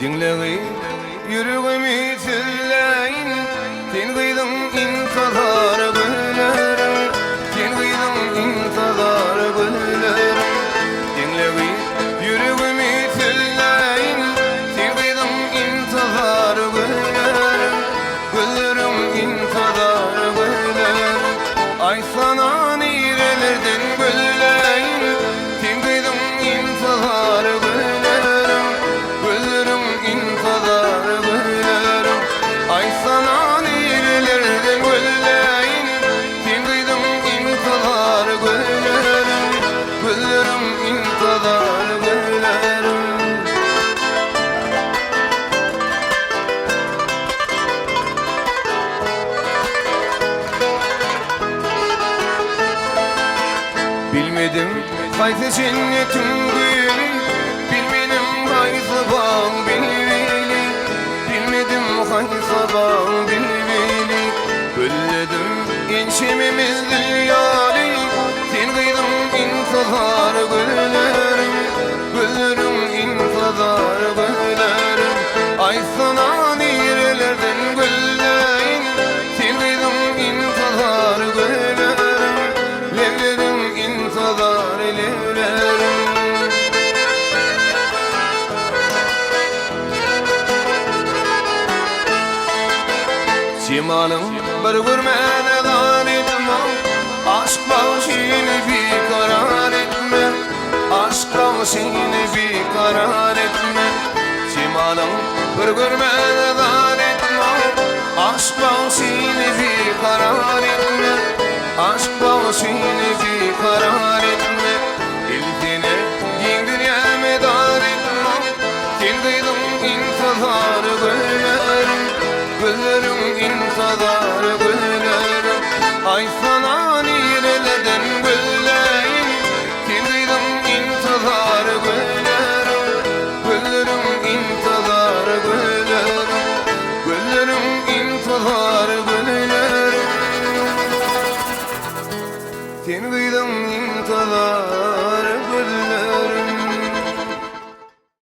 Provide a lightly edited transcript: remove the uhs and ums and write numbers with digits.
Dinleği yüreğimi tülleyin, sen kıydın intizar güllerim, sen kıydın intizar güllerim. Dinleği yüreğimi tülleyin, sen kıydın intizar güllerim, güllerim intizar güllerim. Ay sana nerelerden gülleyin, sen kıydın intizar güllerim, güllerim intizar güllerim. Ay sana nerelerden gülleyin, sen kıydın intizar güllerim, güllerim intizar güllerim. Bilmedim kaydı cennetin gülü, bilmedim kaydı bağ bilveli, bilmedim kaydı bağ bilveli. Gülledim gençimimiz dünyali, sen kıydın intizar güllerim, güllerim intizar güllerim. Ay sana nerelerden gülleyin, sen kıydın intizar güllerim, levlerim intizar levlerim. Cemalın bir görmene dar etme, aşk başını bir karar etme, aşk başını bir karar etme. Cemalın bir görmene dar etme, aşk başını bir karar etme, aşk başını bir karar etme. İlkine yendireme dar etme, sen kıydın intizar güllerim, güllerim intizar güllerim. Ay sana